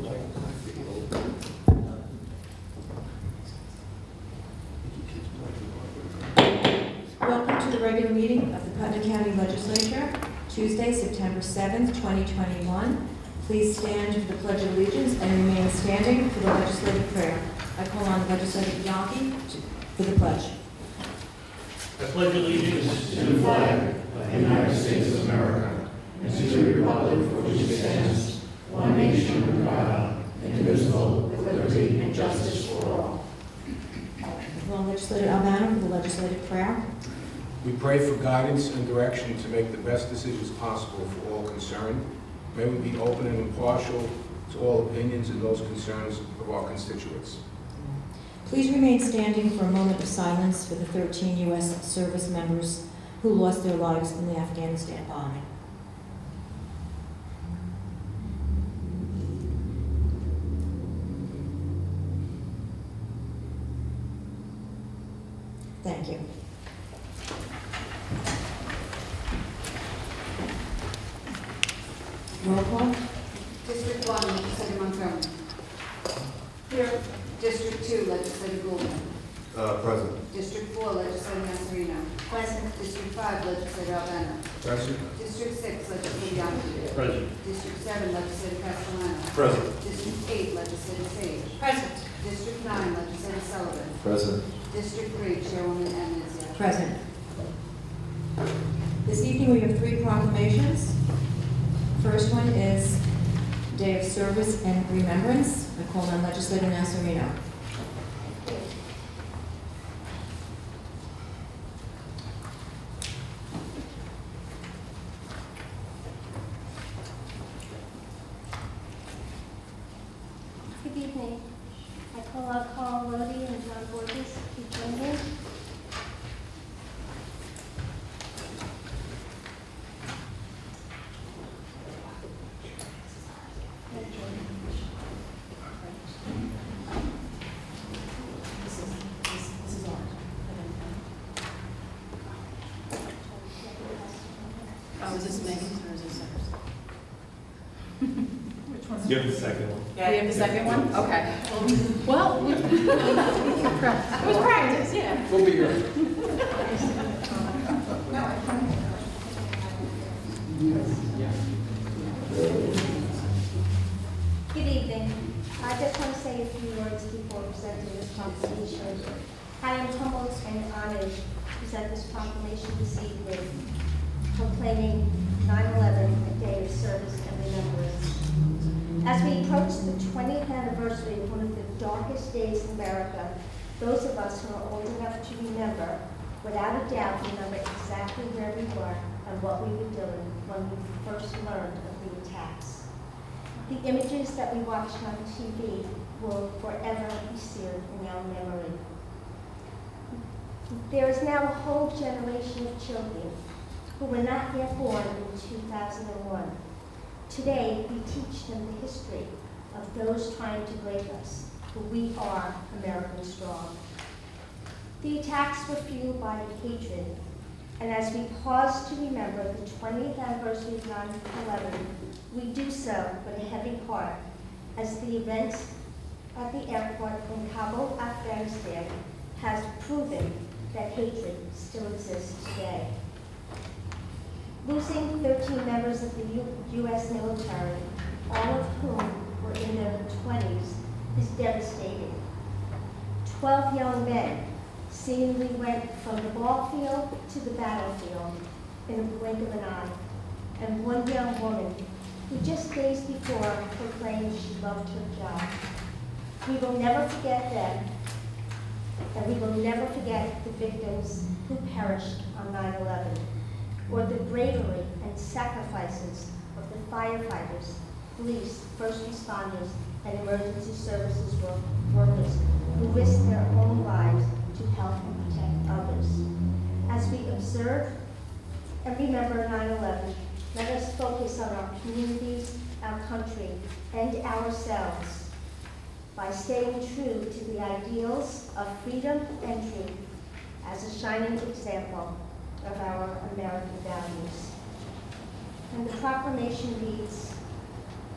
Welcome to the regular meeting of the Putnam County Legislature, Tuesday, September 7th, 2021. Please stand for the Pledge of Allegiance and remain standing for the legislative prayer. I call on Legislator Bianchi for the pledge. I pledge allegiance to the flag of the United States of America and to the republic for which it stands, one nation under God, indivisible, with liberty and justice for all. I call on Legislator Albano for the legislative prayer. We pray for guidance and direction to make the best decisions possible for all concerned. May we be open and impartial to all opinions and those concerns of our constituents. Please remain standing for a moment of silence for the 13 U.S. service members who lost their lives in the Afghanistan bombing. Thank you. Roll call. District 1, Legislator Montgomery. Here. District 2, Legislator Goulden. Present. District 4, Legislator Masserino. Present. District 5, Legislator Albano. Present. District 6, Legislator Bianchi. Present. District 7, Legislator Castellano. Present. District 8, Legislator Sage. Present. District 9, Legislator Sullivan. Present. District 3, Chairwoman Anizia. Present. This evening we have 3 proclamations. First one is Day of Service and Remembrance. I call on Legislator Masserino. Good evening. I call out Carl Lodi and John Borges to join me. Oh, is this Megan's or is this ours? Which one? You have the second one. We have the second one? Okay. Well, it was practice, yeah. We'll be here. Good evening. I just want to say a few words before presenting this proclamation. I am humbled and honored to present this proclamation this evening, proclaiming 9/11 a day of service and remembrance. As we approach the 20th anniversary of one of the darkest days in America, those of us who are old enough to remember, without a doubt, remember exactly where we were and what we were doing when we first learned of the attacks. The images that we watched on TV will forever be seared in our memory. There is now a whole generation of children who were not yet born in 2001. Today, we teach them the history of those trying to break us, for we are American strong. The attacks were fueled by hatred, and as we pause to remember the 20th anniversary of 9/11, we do so with a heavy heart, as the events at the airport in Kabul, Afghanistan, has proven that hatred still exists today. Losing 13 members of the U.S. military, all of whom were in their 20s, is devastating. 12 young men seemingly went from the ball field to the battlefield in a blink of an eye, and one young woman who just days before proclaimed she loved her job. We will never forget them, and we will never forget the victims who perished on 9/11, or the bravery and sacrifices of the firefighters, police, first responders, and emergency services workers who risked their own lives to help and protect others. As we observe and remember 9/11, let us focus on our communities, our country, and ourselves by staying true to the ideals of freedom and truth as a shining example of our American values. And the proclamation reads,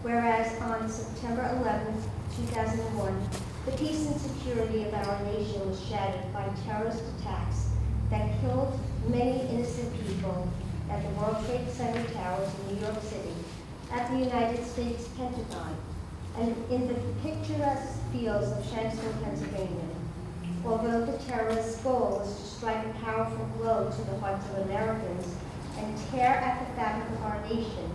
whereas on September 11, 11, 2001, the peace and security of our nation was shattered by terrorist attacks that killed many innocent people at the World Trade Center towers in New York City, at the United States Pentagon, and in the picturesque fields of Shanksville, Pennsylvania. Although the terrorist's goal was to strike a powerful blow to the hearts of Americans and tear at the fabric of our nation,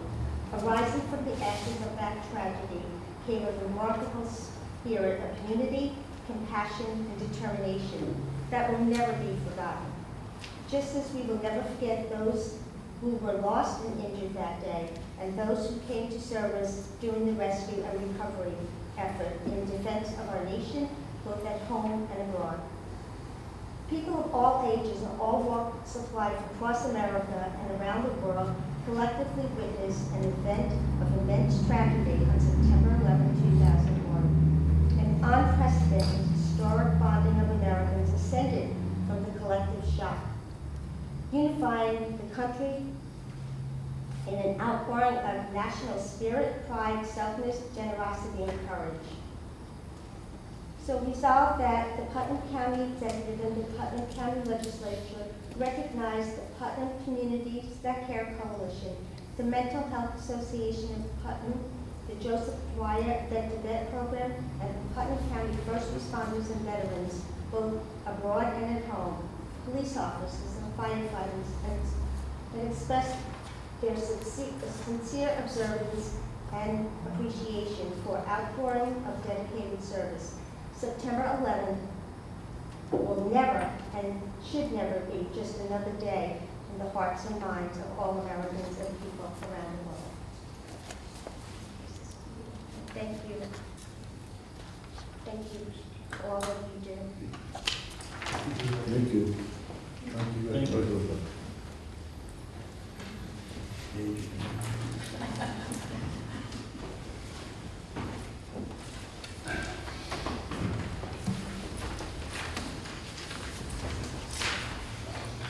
arising from the ashes of that tragedy came a remarkable spirit of unity, compassion, and determination that will never be forgotten. Just as we will never forget those who were lost and injured that day, and those who came to service during the rescue and recovery effort in defense of our nation, both at home and abroad. People of all ages and all walks of life across America and around the world collectively witnessed an event of immense tragedy on September 11, 2001. An unprecedented historic bonding of Americans ascended from the collective shock, unifying the country in an outpouring of national spirit, pride, selflessness, generosity, and courage. So resolved that the Putnam County Executive and the Putnam County Legislature recognize the Putnam Communities That Care Coalition, the Mental Health Association of Putnam, the Joseph Dwyer Vet to Vet Program, and the Putnam County First Responders and Veterans, both abroad and at home, police officers and firefighters, and express their sincere observance and appreciation for outpouring of dedicated service. September 11th will never and should never be just another day in the hearts and minds of all Americans and people around the world. Thank you. Thank you for all that you do. Thank you. Thank you.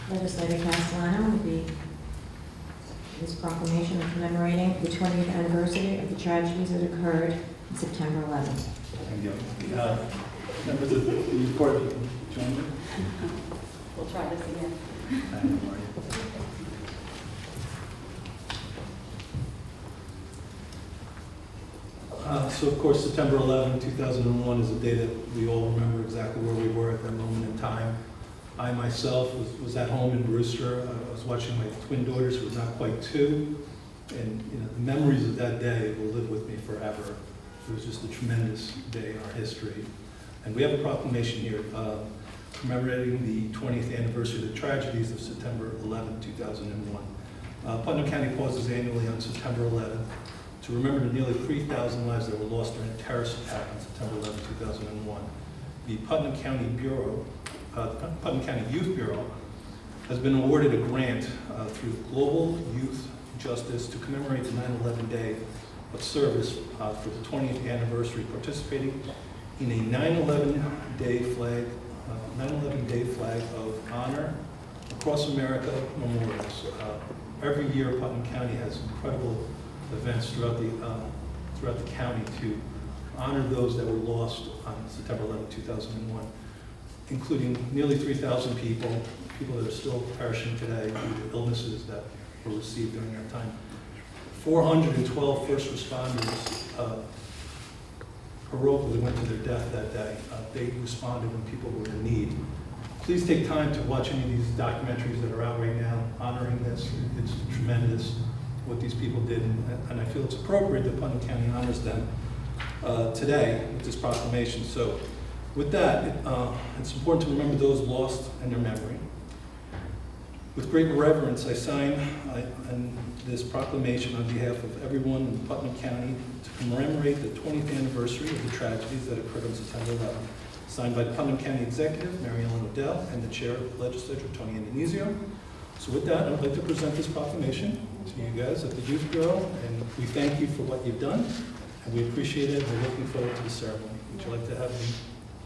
Legislator Castellano will be this proclamation commemorating the 20th anniversary of the tragedies that occurred on September 11th. Thank you. Members of the court, join me. We'll try this again. So, of course, September 11, 2001 is a day that we all remember exactly where we were at that moment in time. I myself was at home in Brewster. I was watching my twin daughters, who was not quite 2, and the memories of that day will live with me forever. It was just a tremendous day in our history. And we have a proclamation here commemorating the 20th anniversary of the tragedies of September 11, 2001. Putnam County pauses annually on September 11 to remember the nearly 3,000 lives that were lost during a terrorist attack on September 11, 2001. The Putnam County Youth Bureau has been awarded a grant through Global Youth Justice to commemorate the 9/11 Day of Service for the 20th anniversary, participating in a 9/11 Day flag of honor across America memorials. Every year, Putnam County has incredible events throughout the county to honor those that were lost on September 11, 2001, including nearly 3,000 people that are still perishing today due to illnesses that were received during that time. 412 first responders heroically went to their death that day. They responded when people were in need. Please take time to watch any of these documentaries that are out right now honoring this. It's tremendous what these people did, and I feel it's appropriate that Putnam County honors them today with this proclamation. So with that, it's important to remember those lost and their memory. With great reverence, I sign this proclamation on behalf of everyone in Putnam County to commemorate the 20th anniversary of the tragedies that occurred on September 11th. Signed by the Putnam County Executive, Mary Ellen Odell, and the Chair of the Legislature, Tony Andanizio. So with that, I'd like to present this proclamation to you guys at the Youth Bureau, and we thank you for what you've done, and we appreciate it, and we're looking forward to the ceremony. Would you like to have me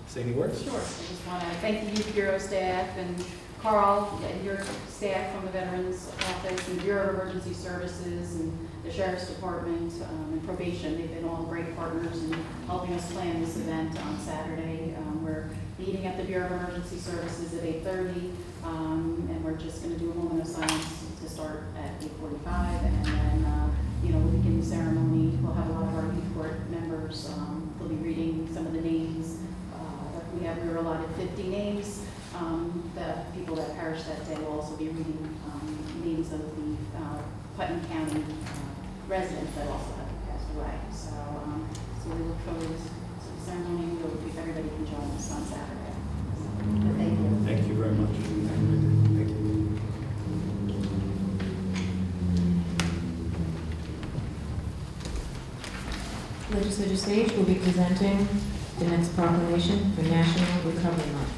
say any words? Sure. I just want to thank the Youth Bureau staff and Carl and your staff from the Veterans Office and Bureau of Emergency Services and the Sheriff's Department and Probation. They've been all great partners in helping us plan this event on Saturday. We're meeting at the Bureau of Emergency Services at 8:30, and we're just going to do a moment of silence to start at 8:45, and then, we'll begin the ceremony. We'll have a lot of our youth court members. They'll be reading some of the names. We were allotted 50 names. The people that perished that day will also be reading names of the Putnam County residents that also have passed away. So we look forward to the ceremony. If everybody can join us on Saturday. But thank you. Thank you very much. Thank you. Legislature Sage will be presenting the next proclamation for National Recovery Month.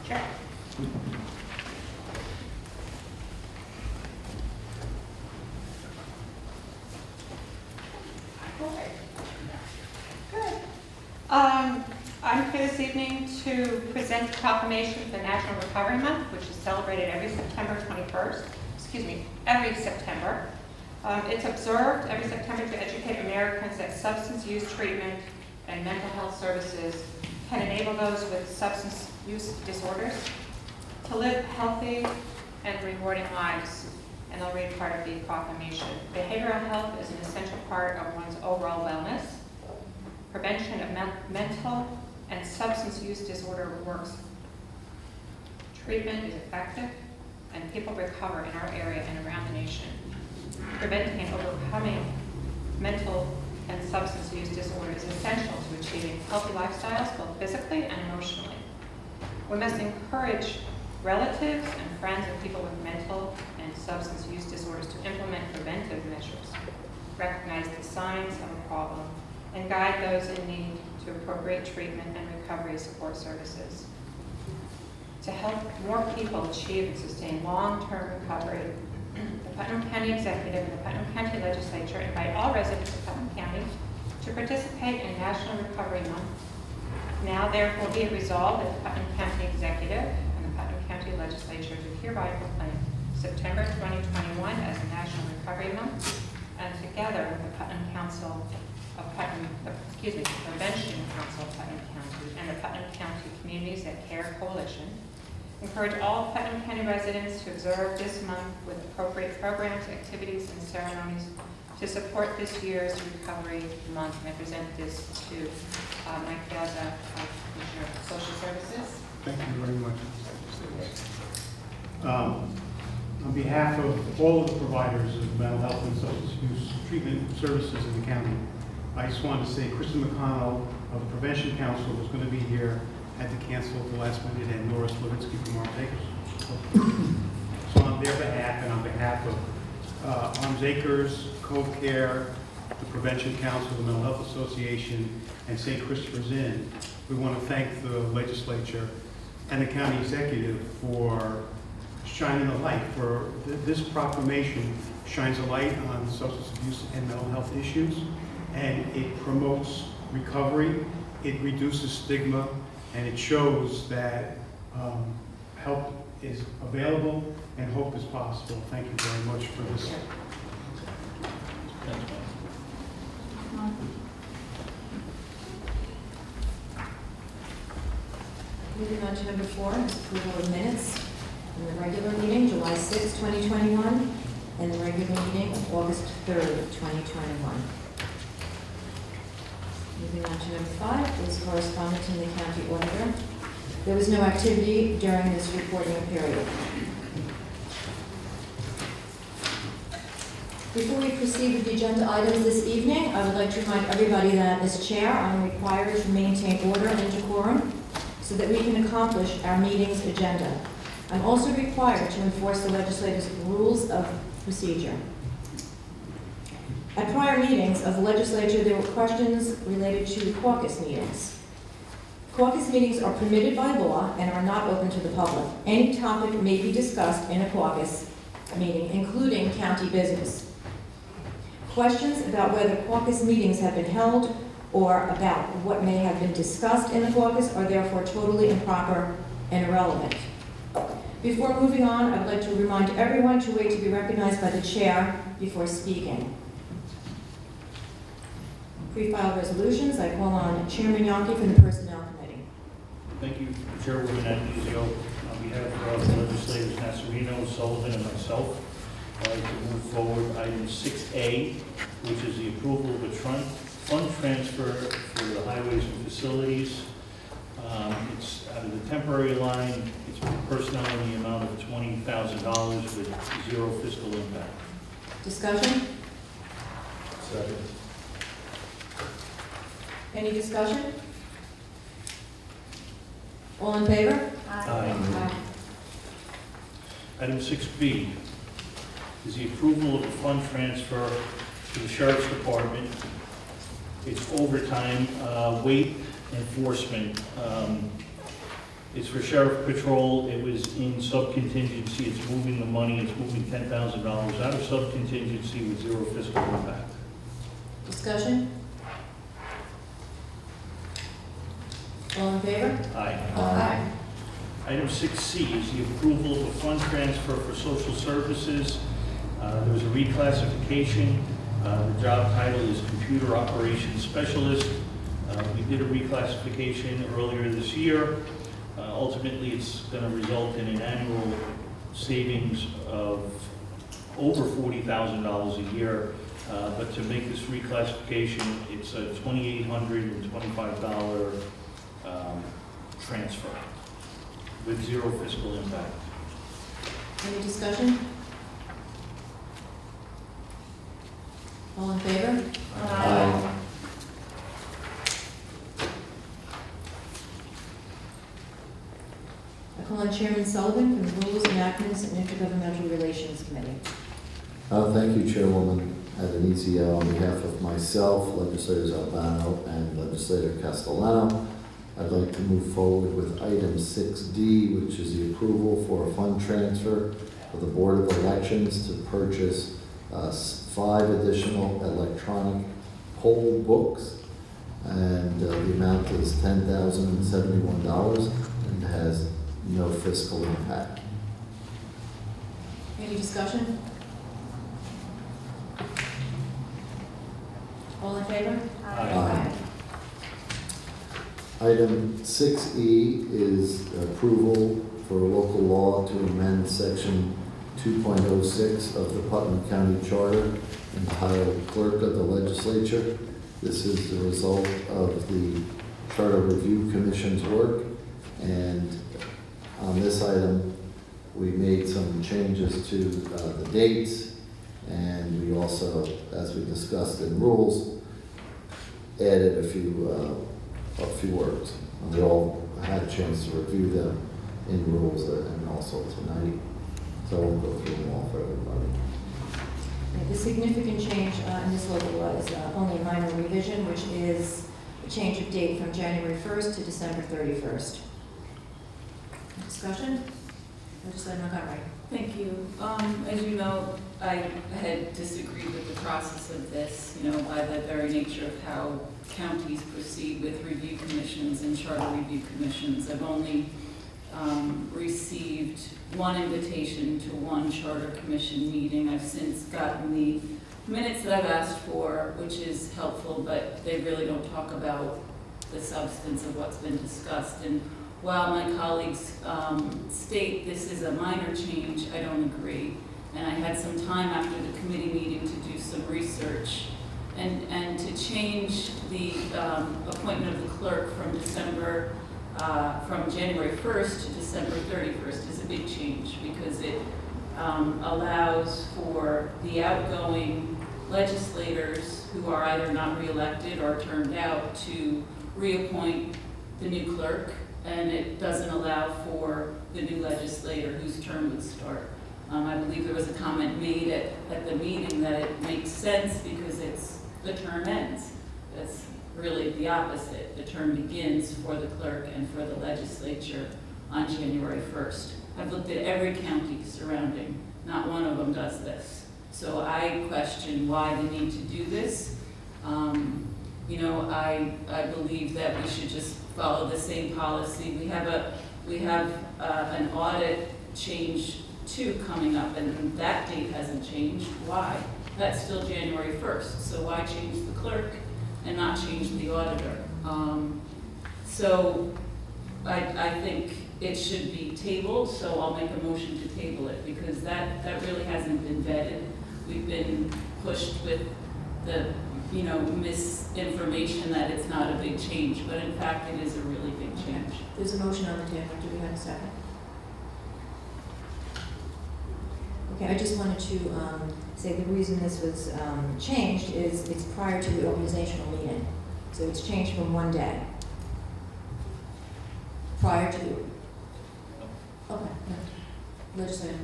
Sure. Good. I'm here this evening to present the proclamation for National Recovery Month, which is celebrated every September 21st. Every September. It's observed every September to educate Americans that substance use treatment and mental health services can enable those with substance use disorders to live healthy and rewarding lives. And I'll read part of the proclamation. Behavioral health is an essential part of one's overall wellness. Prevention of mental and substance use disorder works. Treatment is effective, and people recover in our area and around the nation. Preventing and overcoming mental and substance use disorder is essential to achieving healthy lifestyles, both physically and emotionally. We must encourage relatives and friends of people with mental and substance use disorders to implement preventive measures, recognize the signs of a problem, and guide those in need to appropriate treatment and recovery support services. To help more people achieve and sustain long-term recovery, the Putnam County Executive and the Putnam County Legislature invite all residents of Putnam County to participate in National Recovery Month. Now therefore be it resolved that the Putnam County Executive and the Putnam County Legislature do hereby proclaim September 2021 as a National Recovery Month, and together with the Putnam Council of Putnam, Prevention Council of Putnam County and the Putnam County Communities That Care Coalition, encourage all Putnam County residents to observe this month with appropriate programs, activities, and ceremonies to support this year's Recovery Month. And I present this to Mike Piazza, Commissioner of Social Services. Thank you very much. On behalf of all of the providers of mental health and substance use treatment services in the county, I just wanted to say Kristen McConnell of the Prevention Council was going to be here, had to cancel at the last minute, and Nora Slavitsky from our Takers. So on their behalf and on behalf of Arms Acres, Cove Care, the Prevention Council, the Mental Health Association, and St. Christopher's Inn, we want to thank the legislature and the county executive for shining a light. This proclamation shines a light on substance abuse and mental health issues, and it promotes recovery, it reduces stigma, and it shows that help is available and hope is possible. Thank you very much for this. Moving on to number 4, is approval of minutes from the regular meeting, July 6, 2021, and the regular meeting of August 3rd, 2021. Moving on to number 5 is correspondence from the county auditor. There was no activity during this reporting period. Before we proceed with the agenda items this evening, I would like to remind everybody that as chair, I'm required to maintain order and decorum so that we can accomplish our meeting's agenda. I'm also required to enforce the legislature's rules of procedure. At prior meetings of the legislature, there were questions related to caucus meetings. Caucus meetings are permitted by law and are not open to the public. Any topic may be discussed in a caucus meeting, including county business. Questions about whether caucus meetings have been held or about what may have been discussed in the caucus are therefore totally improper and irrelevant. Before moving on, I would like to remind everyone to wait to be recognized by the chair before speaking. Pre-filed resolutions, I call on Chairman Yonke from the Personnel Committee. Thank you, Chairwoman Anduzio. On behalf of the legislators Nasarino, Sullivan, and myself, I'd like to move forward item 6A, which is the approval of a fund transfer for the highways and facilities. It's out of the temporary line. It's for personnel in the amount of $20,000 with zero fiscal impact. Discussion? Second. Any discussion? All in favor? Aye. Item 6B is the approval of a fund transfer to the Sheriff's Department. It's overtime, weight enforcement. It's for Sheriff Patrol. It was in sub-contingency. It's moving the money. It's moving $10,000 out of sub-contingency with zero fiscal impact. Discussion? All in favor? Aye. Item 6C is the approval of a fund transfer for social services. There was a reclassification. The job title is Computer Operations Specialist. We did a reclassification earlier this year. Ultimately, it's going to result in an annual savings of over $40,000 a year. But to make this reclassification, it's a $2,825 transfer with zero fiscal impact. Any discussion? All in favor? Aye. I call on Chairman Sullivan from the Rules, Enactments, and Intergovernmental Relations Committee. Thank you, Chairwoman. At an ECL, on behalf of myself, Legislators Albano and Legislator Castellano, I'd like to move forward with item 6D, which is the approval for a fund transfer for the Board of Elections to purchase 5 additional electronic poll books, and the amount is $10,071 and has no fiscal impact. Any discussion? All in favor? Aye. Item 6E is approval for local law to amend section 2.06 of the Putnam County Charter entitled Clerk of the Legislature. This is the result of the Charter Review Commission's work, and on this item we made some changes to the dates, and we also, as we discussed in rules, added a few words. And we all had a chance to review them in rules and also tonight. So I won't go through them all for everybody. The significant change in this local law is only a minor revision, which is a change of date from January 1st to December 31st. Discussion? Legislator Montgomery. Thank you. As you know, I had disagreed with the process of this, by the very nature of how counties proceed with review commissions and charter review commissions. I've only received one invitation to one charter commission meeting. I've since gotten the minutes that I've asked for, which is helpful, but they really don't talk about the substance of what's been discussed. And while my colleagues state this is a minor change, I don't agree. And I had some time after the committee meeting to do some research. And to change the appointment of the clerk from January 1st to December 31st is a big change, because it allows for the outgoing legislators who are either not reelected or turned out to reappoint the new clerk, and it doesn't allow for the new legislator whose term would start. I believe there was a comment made at the meeting that it makes sense because the term ends. That's really the opposite. The term begins for the clerk and for the legislature on January 1st. I've looked at every county surrounding. Not one of them does this. So I question why the need to do this. I believe that we should just follow the same policy. We have an audit change 2 coming up, and that date hasn't changed. Why? That's still January 1st, so why change the clerk and not change the auditor? So I think it should be tabled, so I'll make a motion to table it, because that really hasn't been vetted. We've been pushed with the, misinformation that it's not a big change, but in fact, it is a really big change. There's a motion on the table. Do we have a second? Okay, I just wanted to say the reason this was changed is it's prior to the organizational meeting. So it's changed from one day. Prior to the, okay, yeah. Legislator.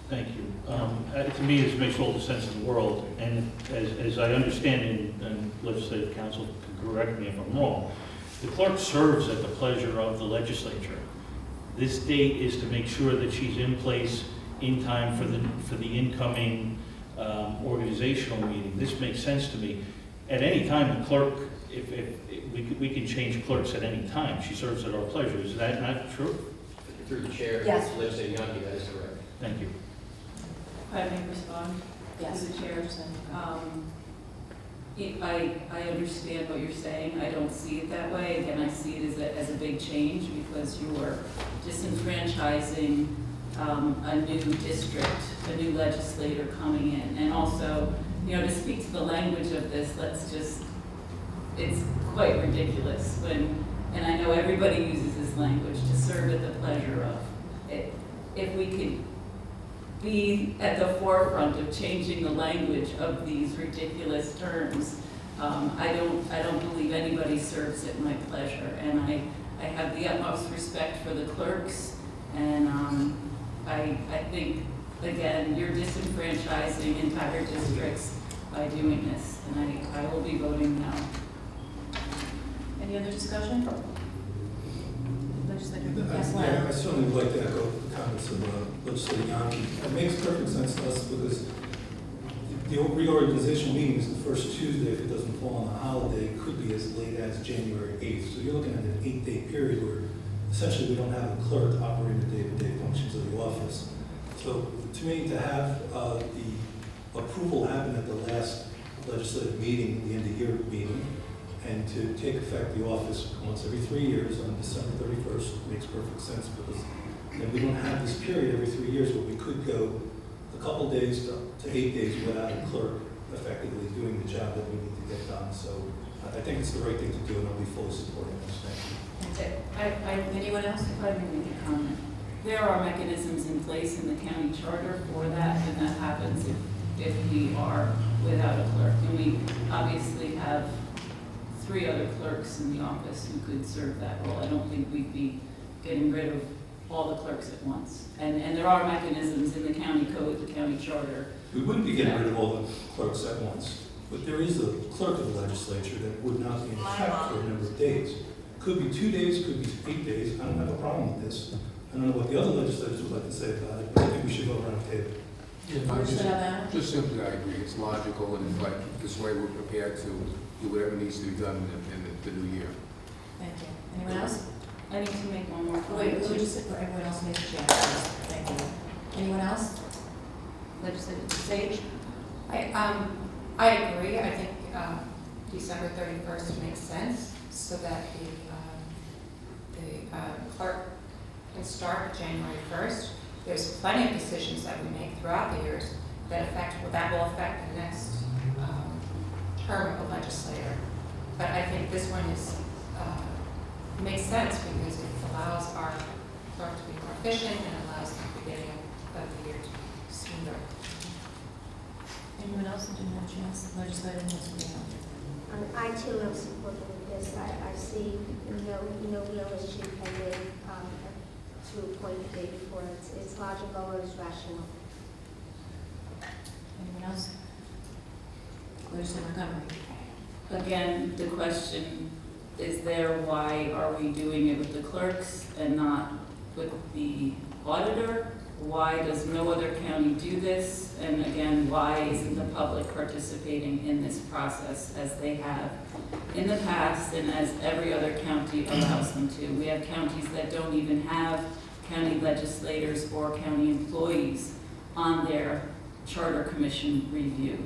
Thank you. To me, this makes all the sense in the world, and as I understand it, and legislative counsel can correct me if I'm wrong, the clerk serves at the pleasure of the legislature. This date is to make sure that she's in place in time for the incoming organizational meeting. This makes sense to me. At any time, the clerk, if we can change clerks at any time. She serves at our pleasure. Is that not true? Through the chair, Yes. Legislator Yonke, that is correct. Thank you. If I may respond? Yes. To the chair. I understand what you're saying. I don't see it that way. Again, I see it as a big change, because you are disenfranchising a new district, a new legislator coming in. And also, to speak to the language of this, it's quite ridiculous and I know everybody uses this language, to serve at the pleasure of. If we could be at the forefront of changing the language of these ridiculous terms, I don't believe anybody serves at my pleasure. And I have the utmost respect for the clerks, and I think, again, you're disenfranchising entire districts by doing this, and I will be voting no. Any other discussion? Legislator. Yes, Yeah, I Len. certainly would like to echo the comments of Legislator Yonke. It makes perfect sense to us, because the reorganization meeting is the first Tuesday. If it doesn't fall on a holiday, it could be as late as January 8th. So you're looking at an 8-day period where essentially we don't have a clerk operating the day-to-day functions of the office. So to me, to have the approval happen at the last legislative meeting, the end of year meeting, and to take effect the office once every 3 years on December 31st makes perfect sense, because then we don't have this period every 3 years where we could go a couple days to 8 days without a clerk effectively doing the job that we need to get done. So I think it's the right thing to do, and I'll be fully supporting this. Thank you. That's it. Anyone else? If I may make a comment. There are mechanisms in place in the county charter for that, and that happens if we are without a clerk. And we obviously have 3 other clerks in the office who could serve that role. I don't think we'd be getting rid of all the clerks at once. And there are mechanisms in the county code, the county charter. We wouldn't be getting rid of all the clerks at once, but there is a clerk of the legislature that would not be in effect for a number of days. Could be 2 days, could be 8 days. I don't have a problem with this. I don't know what the other legislators would like to say about it, but I think we should go around the table. Just simply, I agree. It's logical, and it's like this way we're prepared to do whatever needs to be done in the new year. Thank you. Anyone else? I need to make one more Wait, point. we'll just sit for everyone else makes a chance. Thank you. Anyone else? Legislator Sage? I agree. I think December 31st makes sense, so that the clerk can start January 1st. There's plenty of decisions that we make throughout the years that will affect the next term of the legislator. But I think this one makes sense, because it allows our clerk to be more efficient and allows the beginning of the year to be smoother. Anyone else who didn't have a chance? Legislator Nesbitt. I too am supportive of this. I see no real issue pending to appoint the day before. It's logical and it's rational. Anyone else? Legislator Montgomery. Again, the question is there, why are we doing it with the clerks and not with the auditor? Why does no other county do this? And again, why isn't the public participating in this process as they have in the past and as every other county allows them to? We have counties that don't even have county legislators or county employees on their charter commission review.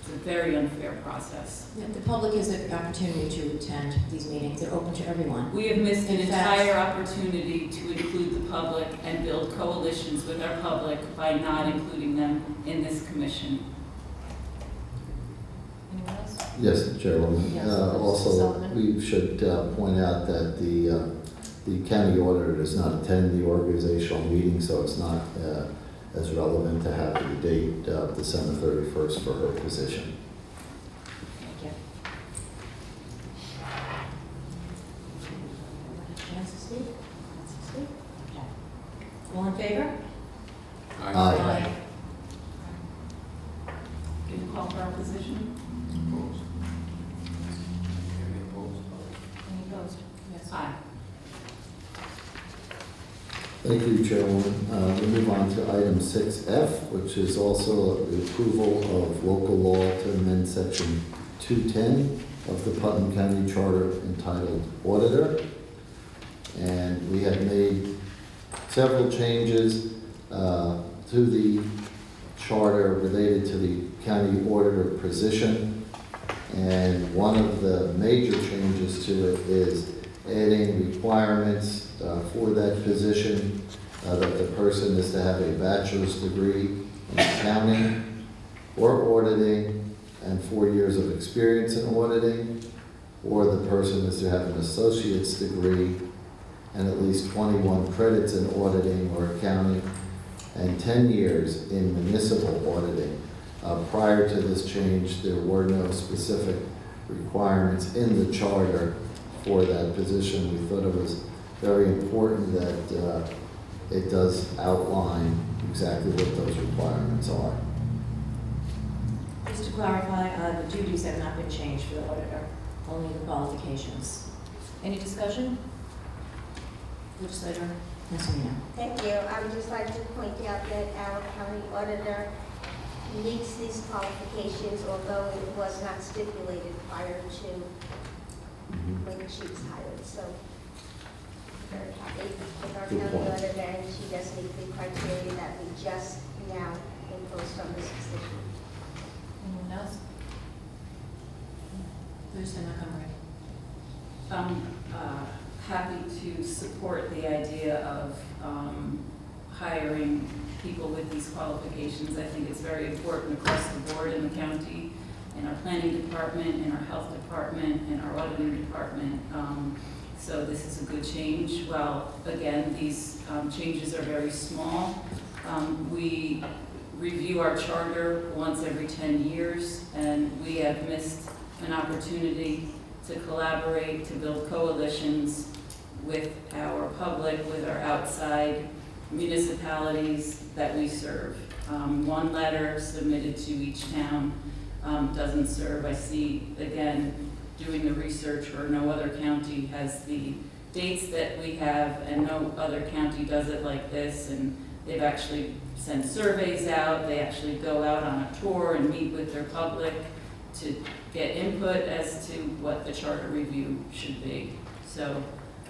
It's a very unfair process. Yeah, the public has the opportunity to attend these meetings. They're open to everyone. We have missed an In fact- entire opportunity to include the public and build coalitions with our public by not including them in this commission. Anyone else? Yes, Chairwoman. Yes, Also, Sullivan. we should point out that the county auditor does not attend the organizational meeting, so it's not as relevant to have the date December 31st for her position. Thank you. Chance to speak? Okay. All in favor? Aye. Can you call for opposition? Opposed? Any opposed? Any opposed? Yes. Aye. Thank you, Chairwoman. We move on to item 6F, which is also the approval of local law to amend section 210 of the Putnam County Charter entitled Auditor. And we have made several changes to the charter related to the county auditor position. And one of the major changes to it is adding requirements for that position, that the person is to have a bachelor's degree in accounting or auditing and 4 years of experience in auditing, or the person is to have an associate's degree and at least 21 credits in auditing or accounting and 10 years in municipal auditing. Prior to this change, there were no specific requirements in the charter for that position. We thought it was very important that it does outline exactly what those requirements are. Just to clarify, the duties have not been changed for the auditor, only the qualifications. Any discussion? Legislator Messina. Thank you. I would just like to point out that our county auditor meets these qualifications, although it was not stipulated prior to when she was hired. So very happy with our Good county point. auditor, and she does meet the criteria that we just now imposed on this position. Anyone else? Legislator Montgomery. Happy to support the idea of hiring people with these qualifications. I think it's very important across the board in the county, in our planning department, in our health department, in our auditing department. So this is a good change. Well, again, these changes are very small. We review our charter once every 10 years, and we have missed an opportunity to collaborate, to build coalitions with our public, with our outside municipalities that we serve. One letter submitted to each town doesn't serve. I see, again, doing the research where no other county has the dates that we have, and no other county does it like this, and they've actually sent surveys out. They actually go out on a tour and meet with their public to get input as to what the charter review should be. So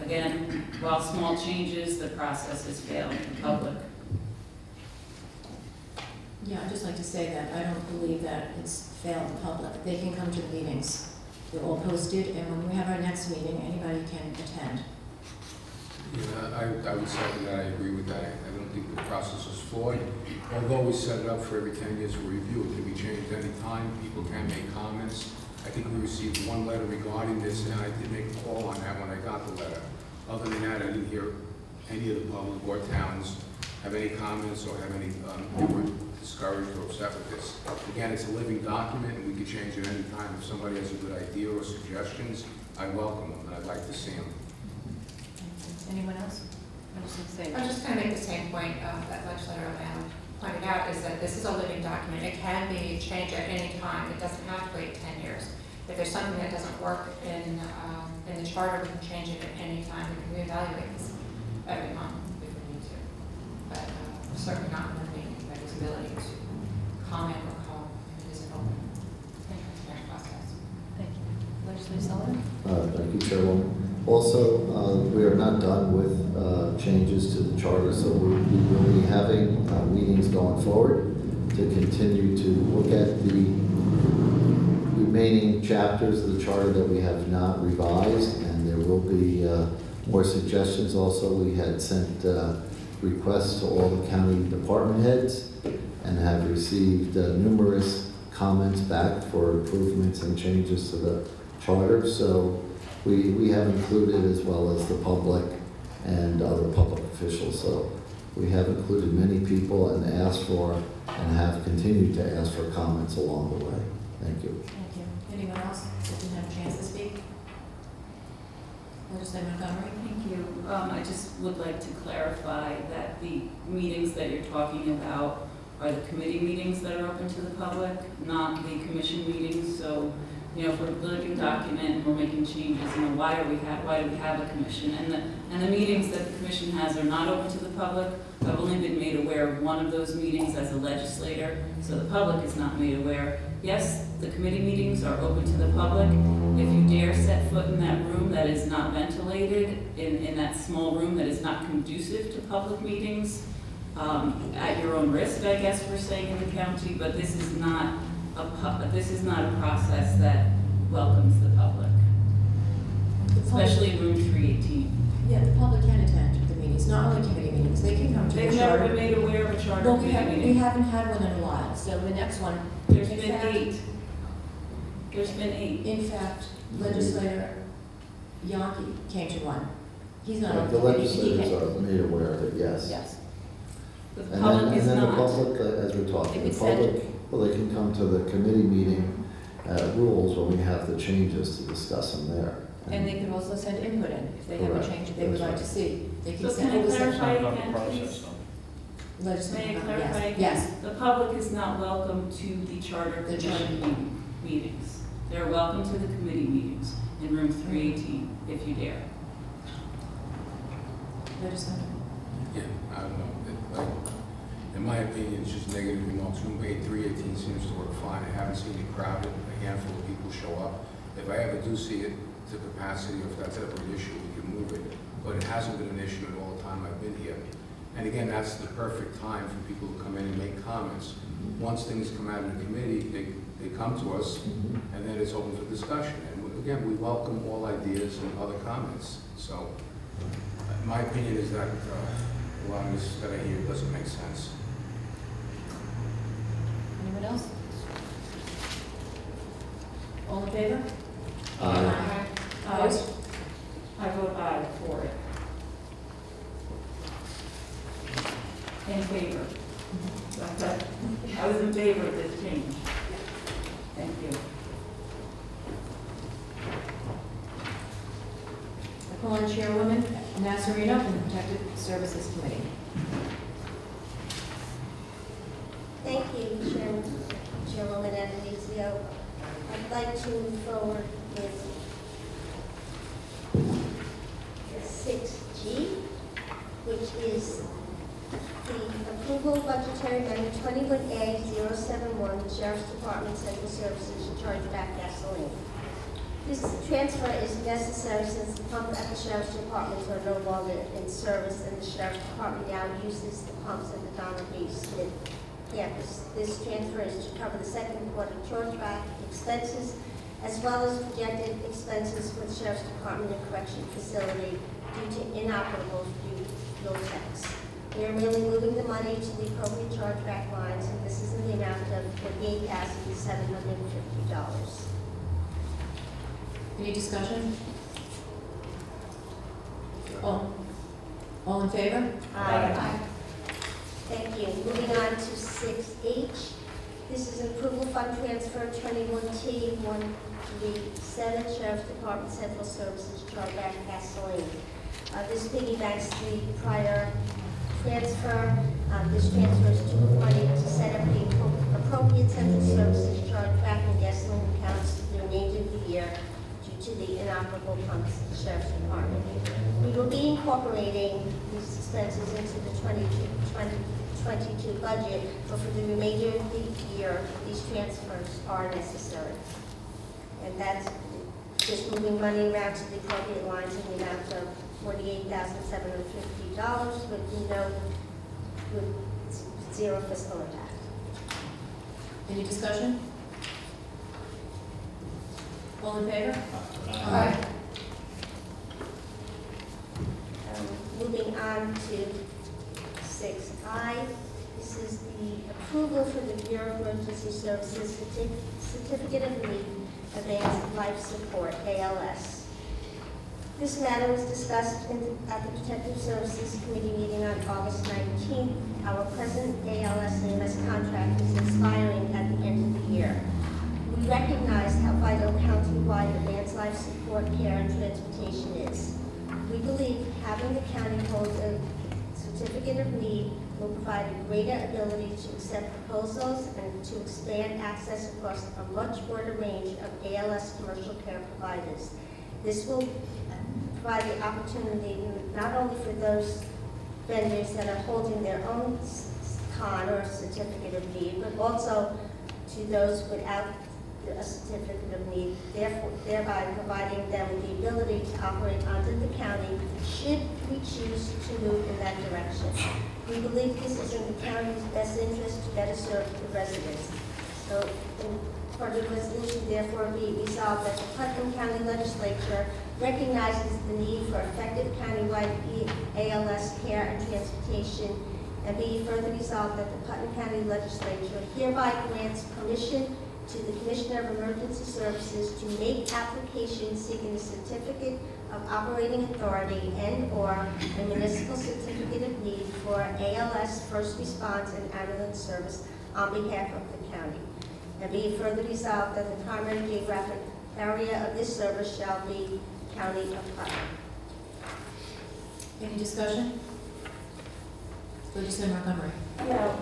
again, while small changes, the process has failed the public. Yeah, I'd just like to say that I don't believe that it's failed the public. They can come to the meetings. They're all posted, and when we have our next meeting, anybody can attend. Yeah, I would say that I agree with that. I don't think the process is flawed. Although we set it up for every 10 years for review, it can be changed any time. People can make comments. I think we received one letter regarding this, and I did make a call on that when I got the letter. Other than that, I didn't hear any of the public or towns have any comments or have any, they were discouraged or upset with this. Again, it's a living document, and we can change it any time. If somebody has a good idea or suggestions, I welcome them, and I'd like to see them. Anyone else? I was just saying. I was just going to make the same point that legislator O'Bannon pointed out, is that this is a living document. It can be changed at any time. It doesn't have to wait 10 years. If there's something that doesn't work in the charter, we can change it at any time. We can reevaluate this every month if we need to. But certainly not limiting anybody's ability to comment or call. It is an open and transparent process. Thank you. Legislator Sullivan? Thank you, Chairwoman. Also, we are not done with changes to the charter, so we will be having meetings going forward to continue to look at the remaining chapters of the charter that we have not revised, and there will be more suggestions also. We had sent requests to all the county department heads and have received numerous comments back for improvements and changes to the charter. So we have included, as well as the public and other public officials. So we have included many people and asked for, and have continued to ask for comments along the way. Thank you. Thank you. Anyone else that didn't have a chance to speak? Legislator Montgomery? Thank you. I just would like to clarify that the meetings that you're talking about are the committee meetings that are open to the public, not the commission meetings. So, you know, if we're building a document and we're making changes, you know, why do we have a commission? And the meetings that the commission has are not open to the public. I've only been made aware of one of those meetings as a legislator, so the public is not made aware. Yes, the committee meetings are open to the public. If you dare set foot in that room that is not ventilated, in that small room that is not conducive to public meetings, at your own risk, I guess we're saying in the county, but this is not a process that welcomes the public, especially room 318. Yeah, the public can attend the meetings, not only committee meetings, they can come to the They've charter. never been made aware of a charter No, we committee meeting. haven't had one in a while, so the next one. There's in been fact- 8. There's been 8. In fact, legislator Yonke came to one. He's not on The committee, he legislators came. are made aware of it, yes. Yes. But the And public then, is and then the not. public, as we're talking, They the could send- public, well, they can come to the committee meeting rules when we have the changes to discuss them there. And they could also send input in if they have a Correct. change that they would That's like to right. see. They can So send. can I they will send- clarify Not again, the process, please? though. Legislator, May I yes, clarify again? yes. The public is not welcome to the charter The charter. commission meetings. They're welcome to the committee meetings in room 318, if you dare. Legislator. Yeah, I don't know. In my opinion, it's just negative remarks. Room 318 seems to work fine. I haven't seen it crowded. A handful of people show up. If I ever do see it to capacity, or if that's ever an issue, we can move it. But it hasn't been an issue at all the time I've been here. And again, that's the perfect time for people to come in and make comments. Once things come out of the committee, they come to us, and then it's open for discussion. And again, we welcome all ideas and other comments. So my opinion is that a lot of this that I hear doesn't make sense. Anyone else? All in favor? Aye. Opposed? I vote aye for it. In favor. I was in favor of this change. Thank you. I call on Chairwoman Nassarino from the Protected Services Committee. Thank you, Chairwoman Analizio. I'd like to move forward with 6G, which is the approval of budgetary amendment 21A-071, Sheriff's Department Central Services to charge back gasoline. This transfer is necessary since the pump at the Sheriff's Department are no longer in service, and the Sheriff's Department now uses the pumps at the Donald B. Smith campus. This transfer is to cover the second quarter chargeback expenses, as well as projected expenses for the Sheriff's Department and Correction Facility due to inoperable fuel tax. We are merely moving the money to the appropriate chargeback lines, and this is in the amount of $48,750. Any discussion? All in favor? Aye. Thank you. Moving on to 6H. This is an approval fund transfer 21T 137, Sheriff's Department Central Services chargeback gasoline. This piggybacks the prior transfer. This transfer is to money to set up the appropriate central services chargeback and gasoline accounts for the remainder of the year due to the inoperable pumps at the Sheriff's Department. We will be incorporating these expenses into the 2022 budget, but for the remainder of the year, these transfers are necessary. And that's just moving money around to the appropriate lines in the amount of $48,750 with zero fiscal impact. Any discussion? All in favor? Aye. Moving on to 6I, this is the approval for the Bureau of Emergency Services Certificate of Need Advanced Life Support, ALS. This matter was discussed at the Protective Services Committee meeting on August 19th. Our present ALS AMS contract is expiring at the end of the year. We recognize how vital county-wide advanced life support, care, and transportation is. We believe having the county hold a certificate of need will provide a greater ability to accept proposals and to expand access across a much broader range of ALS commercial care providers. This will provide the opportunity not only for those vendors that are holding their own CON or certificate of need, but also to those without a certificate of need, thereby providing them with the ability to operate under the county should we choose to move in that direction. We believe this is in the county's best interest to better serve the residents. So, part of the resolution, therefore, be resolved that the Putnam County Legislature recognizes the need for effective countywide ALS care and transportation, and be further resolved that the Putnam County Legislature hereby grants permission to the Commissioner of Emergency Services to make applications seeking a certificate of operating authority and/or a municipal certificate of need for ALS first response and ambulance service on behalf of the county. And be further resolved that the primary geographic area of this service shall be County of Putnam. Any discussion? Legislator Montgomery. Yeah,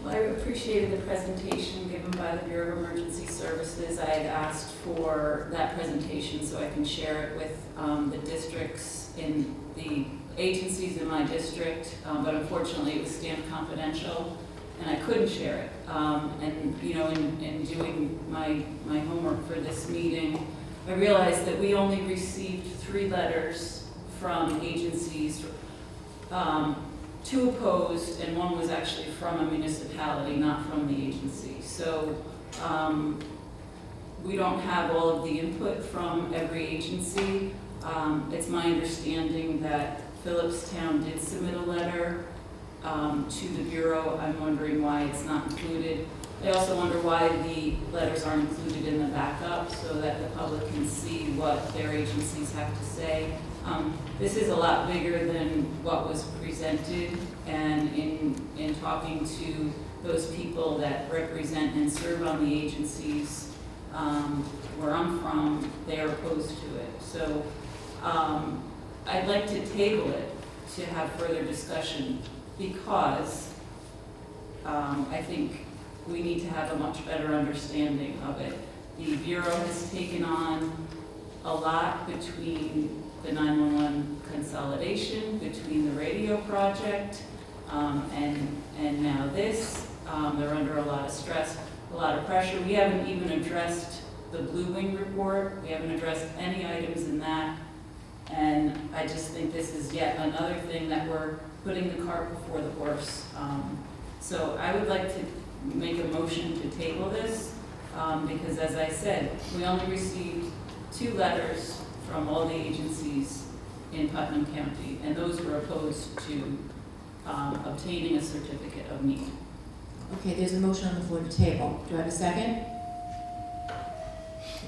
I appreciated the presentation given by the Bureau of Emergency Services. I had asked for that presentation so I can share it with the districts in the agencies in my district, but unfortunately it was stamped confidential and I couldn't share it. And you know, in doing my homework for this meeting, I realized that we only received 3 letters from agencies. 2 opposed, and 1 was actually from a municipality, not from the agency. So we don't have all of the input from every agency. It's my understanding that Phillipstown did submit a letter to the Bureau. I'm wondering why it's not included. I also wonder why the letters aren't included in the backup so that the public can see what their agencies have to say. This is a lot bigger than what was presented, and in talking to those people that represent and serve on the agencies where I'm from, they are opposed to it. So I'd like to table it to have further discussion because I think we need to have a much better understanding of it. The Bureau has taken on a lot between the 911 consolidation, between the radio project, and now this. They're under a lot of stress, a lot of pressure. We haven't even addressed the Blue Wing report. We haven't addressed any items in that. And I just think this is yet another thing that we're putting the cart before the horse. So I would like to make a motion to table this because, as I said, we only received 2 letters from all the agencies in Putnam County, and those were opposed to obtaining a certificate of need. Okay, there's a motion on the floor to table. Do I have a second?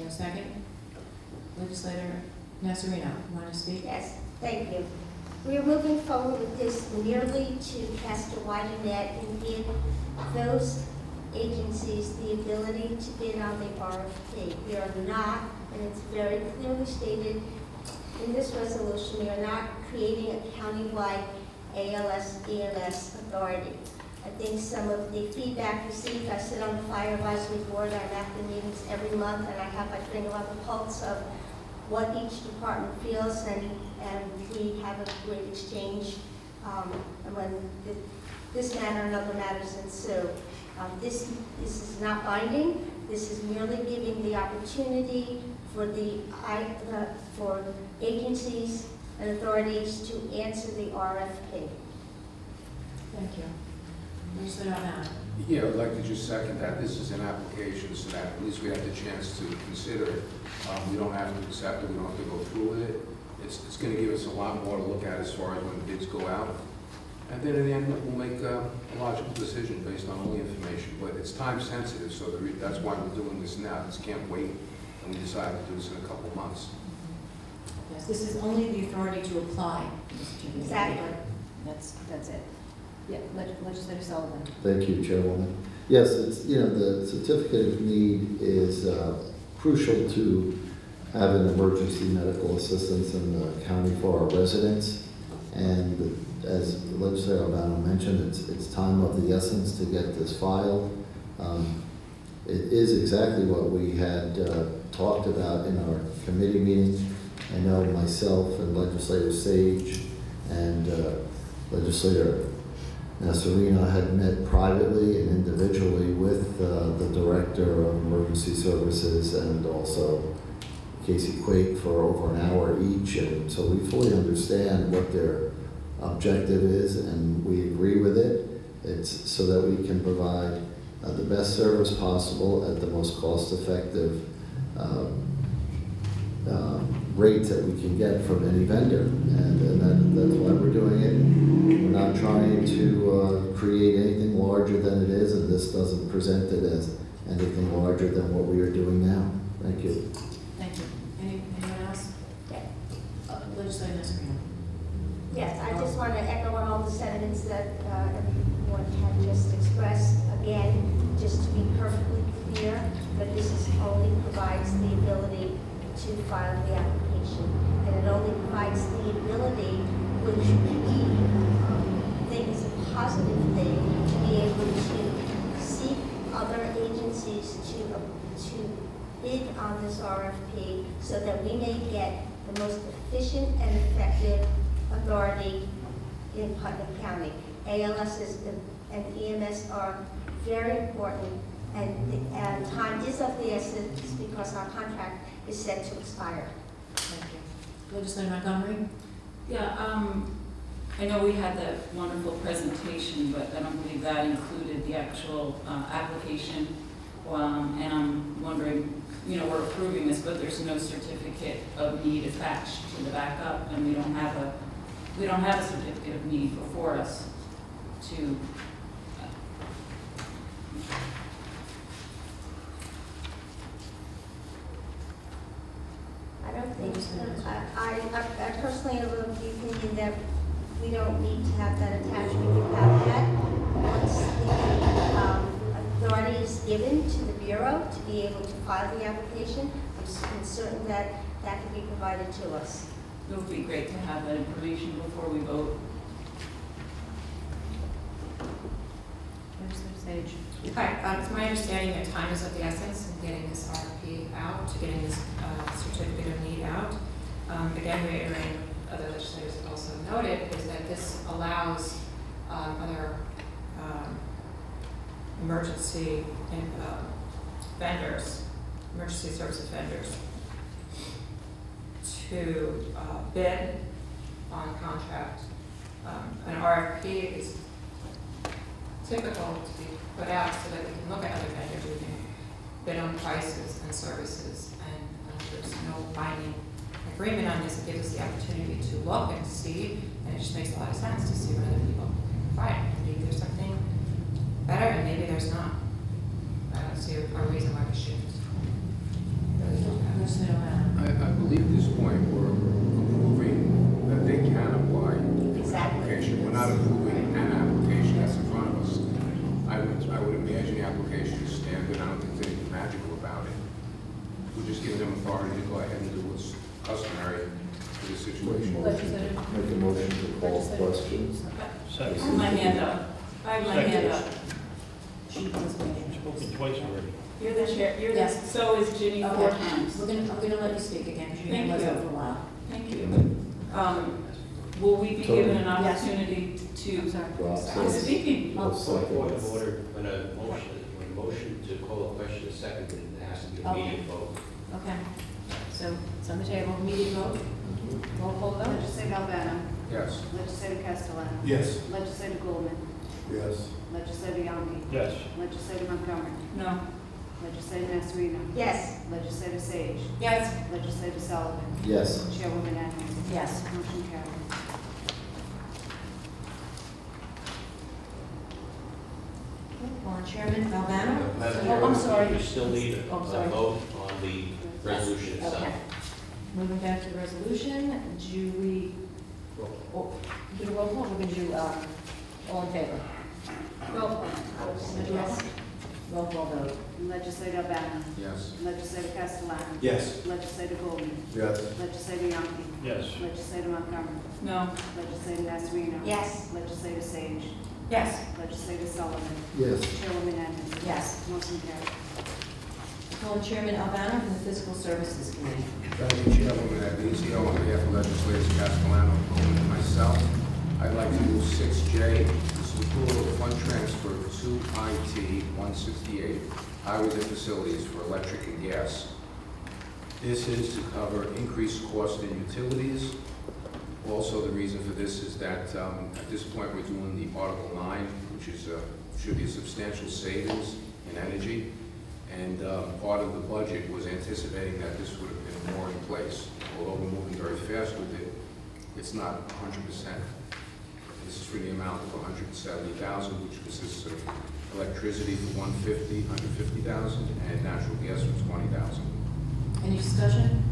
No second? Legislator Nasarino, you want to speak? Yes, thank you. We are moving forward with this merely to cast a wider net and give those agencies the ability to bid on the RFP. We are not, and it's very clearly stated in this resolution, we are not creating a countywide ALS EMS authority. I think some of the feedback received, I sit on the fire advisory board, I'm at the meetings every month, and I have my finger on the pulse of what each department feels, and we have a great exchange and when this matter and other matters ensue. This is not binding. This is merely giving the opportunity for for agencies and authorities to answer the RFP. Thank you. Legislator O'Malley. Yeah, I'd like to just second that. This is an application, so that at least we have the chance to consider it. We don't have to accept it, we don't have to go through with it. It's going to give us a lot more to look at as far as when bids go out. And then in the end, we'll make a logical decision based on all the information. But it's time sensitive, so that's why we're doing this now. This can't wait, and we decided to do this in a couple of months. Yes, this is only the authority to apply. Mr. Chairman. Exactly. That's it. Yeah, Legislator Sullivan. Thank you, Chairwoman. Yes, it's, the certificate of need is crucial to having emergency medical assistance in the county for our residents. And as Legislator Albano mentioned, it's time of the essence to get this filed. It is exactly what we had talked about in our committee meeting. I know myself and Legislator Sage and Legislator Nasarino had met privately and individually with the Director of Emergency Services and also Casey Quake for over an hour each, and so we fully understand what their objective is, and we agree with it. It's so that we can provide the best service possible at the most cost-effective rates that we can get from any vendor, and that's why we're doing it. We're not trying to create anything larger than it is, and this doesn't present it as anything larger than what we are doing now. Thank you. Thank you. Anyone else? Legislator Nasarino. Yes, I just want to echo on all the sentiments that everyone had just expressed. Again, just to be perfectly clear, that this is only provides the ability to file the application. And it only provides the ability, which we think is a positive thing, to be able to seek other agencies to bid on this RFP so that we may get the most efficient and effective authority in Putnam County. ALS and EMS are very important, and time is of the essence because our contract is set to expire. Thank you. Legislator Montgomery. Yeah, I know we had that wonderful presentation, but I don't believe that included the actual application. And I'm wondering, we're approving this, but there's no certificate of need attached to the backup, and we don't have a certificate of need before us to. I don't think so. I personally am of the opinion that we don't need to have that attached. We can have that once the authority is given to the Bureau to be able to file the application. I'm certain that that can be provided to us. It would be great to have that information before we vote. Legislator Sage. Hi, it's my understanding that time is of the essence in getting this RFP out, to getting this certificate of need out. Again, reiterating what other legislators have also noted, is that this allows other emergency vendors, emergency services vendors, to bid on contract. An RFP is typical to be put out so that we can look at other vendors, we can bid on prices and services, and there's no binding agreement on this. It gives us the opportunity to look and see, and it just makes a lot of sense to see what other people can provide. And maybe there's something better, and maybe there's not. I don't see a reason why we shouldn't. Legislator O'Malley. I believe at this point we're approving that they can apply for an Exactly. application. We're not approving an application that's in front of us. I would imagine the application is standard. I don't think there's anything magical about it. We're just giving them authority to go ahead and do what's customary for this situation. Legislator. Make a motion to call questions. Second. My hand up. I have my hand up. Spoken twice already. You're the chair, Yes. so is Ginny 4 Okay. times. I'm gonna let you speak again, because your name Thank was you. up for a while. Thank you. Will we be given an Yes. opportunity I'm to sorry. Ross, I'm speaking? I'll second. Point of order, when a motion motion to call a question a second, and it has to be a Okay. immediate vote. Okay, so it's on the table, immediate vote, roll call vote? Legislator Albano. Yes. Legislator Castellano. Yes. Legislator Goldman. Yes. Legislator Yonke. Yes. Legislator Montgomery. No. Legislator Nasarino. Yes. Legislator Sage. Yes. Legislator Sullivan. Yes. Chairwoman Atkinson. Yes. Motion carries. Call on Chairman Albano. Madam Oh, Chair, I'm sorry. You still need a Oh, sorry. vote on the resolution itself. Okay. Moving back to the resolution, do we, oh, do the roll call, we're gonna do, all in favor? Roll call. Yes. Roll call vote. Legislator Albano. Yes. Legislator Castellano. Yes. Legislator Goldman. Yes. Legislator Yonke. Yes. Legislator Montgomery. No. Legislator Nasarino. Yes. Legislator Sage. Yes. Legislator Sullivan. Yes. Chairwoman Atkinson. Yes. Motion carries. Call on Chairman Albano from the Fiscal Services Committee. Thank you, Chairwoman Agnizio. On behalf of legislators Castellano, Goldman, and myself, I'd like to move 6J, this is approval of fund transfer to IT 168, highways and facilities for electric and gas. This is to cover increased cost in utilities. Also, the reason for this is that at this point, we're doing the Article 9, which is should be a substantial savings in energy. And part of the budget was anticipating that this would have been more in place. Although we're moving very fast with it, it's not 100%. This is for the amount of $170,000, which consists of electricity for $150,000, and natural gas for $20,000. Any discussion?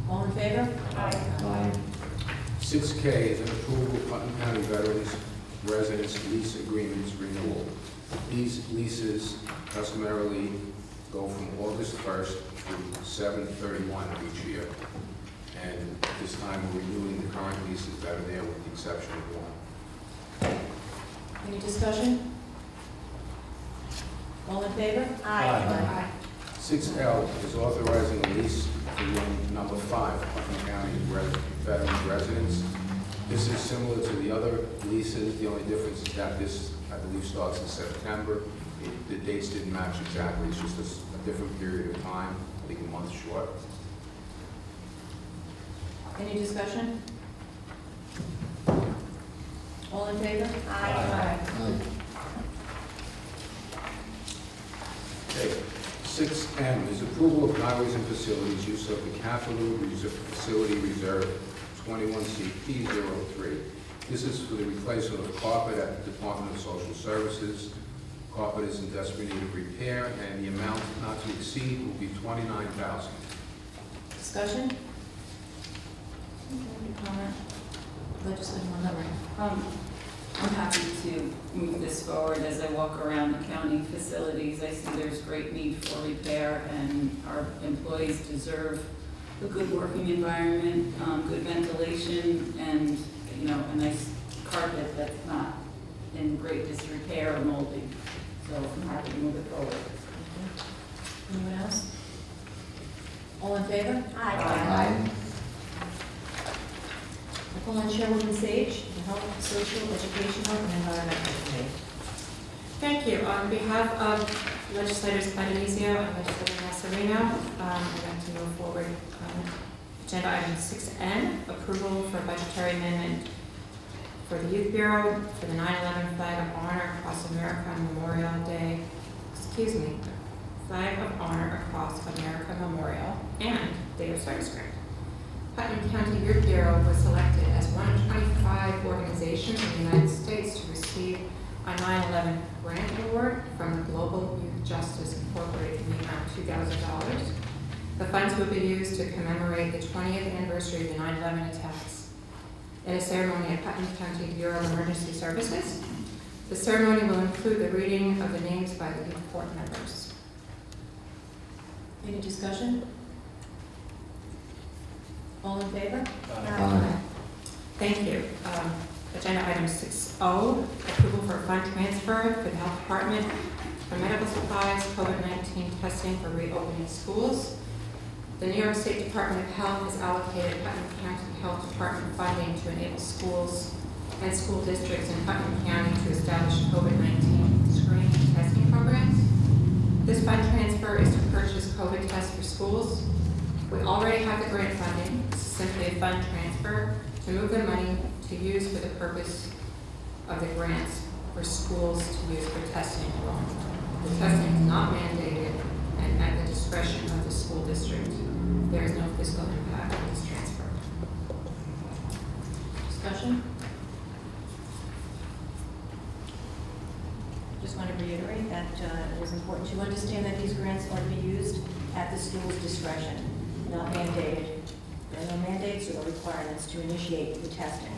All in favor? Aye. 6K is an approval of Putnam County Veterans Residence Lease Agreements Renewal. These leases customarily go from August 1st through 7/31 of each year. And at this time, we're renewing the current leases that are there with the exception of one. Any discussion? All in favor? Aye. 6L is authorizing a lease for room number 5, Putnam County Veterans Residence. This is similar to the other leases. The only difference is that this, I believe, starts in September. The dates didn't match exactly. It's just a different period of time, I think a month short. Any discussion? All in favor? Aye. Okay. 6M is approval of highways and facilities use of the Capital Facility Reserve 21CP03. This is for the replacement of carpet at the Department of Social Services. Carpet is in desperate need of repair, and the amount not to exceed will be $29,000. Discussion? Any comment? Legislator Montgomery. I'm happy to move this forward. As I walk around the county facilities, I see there's great need for repair, and our employees deserve a good working environment, good ventilation, and, you know, a nice carpet that's not in great disrepair or moldy. So I'm happy to move it forward. Anyone else? All in favor? Aye. I call on Chairwoman Sage, the Health, Social, Educational, and Environmental Committee. Thank you. On behalf of legislators Padenizio and legislator Nasarino, I'd like to move forward agenda item 6N, approval for budgetary amendment for the Youth Bureau for the 9/11 Flag of Honor across America Memorial Day, Flag of Honor across America Memorial and Day of Service Grant. Putnam County Youth Bureau was selected as one of 25 organizations in the United States to receive a 9/11 grant award from the Global Youth Justice Incorporated in the amount of $2,000. The funds will be used to commemorate the 20th anniversary of the 9/11 attacks in a ceremony at Putnam County Bureau of Emergency Services. The ceremony will include the reading of the names by the youth court members. Any discussion? All in favor? Aye. Thank you. Agenda item 6O, approval for fund transfer for the health department for medical supplies, COVID-19 testing for reopening schools. The New York State Department of Health has allocated Putnam County Health Department funding to enable schools and school districts in Putnam County to establish COVID-19 screening and testing programs. This fund transfer is to purchase COVID tests for schools. We already have the grant funding. This is simply a fund transfer to move the money to use for the purpose of the grants for schools to use for testing alone. The testing is not mandated and at the discretion of the school district. There is no fiscal impact of this transfer. Discussion? Just want to reiterate that it is important to understand that these grants are to be used at the school's discretion, not mandated. There are no mandates or requirements to initiate the testing.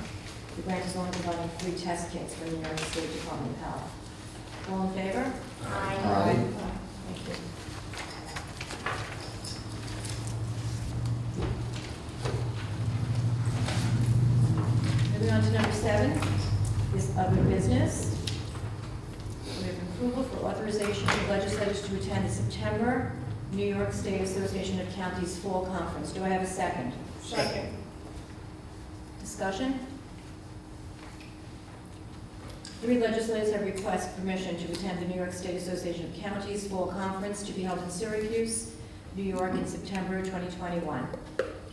The grant is only providing free test kits from the New York State Department of Health. All in favor? Aye. Thank you. Moving on to number 7 is other business. We have approval for authorization for legislators to attend the September New York State Association of Counties Fall Conference. Do I have a second? Second. Discussion? 3 legislators have requested permission to attend the New York State Association of Counties Fall Conference to be held in Syracuse, New York in September 2021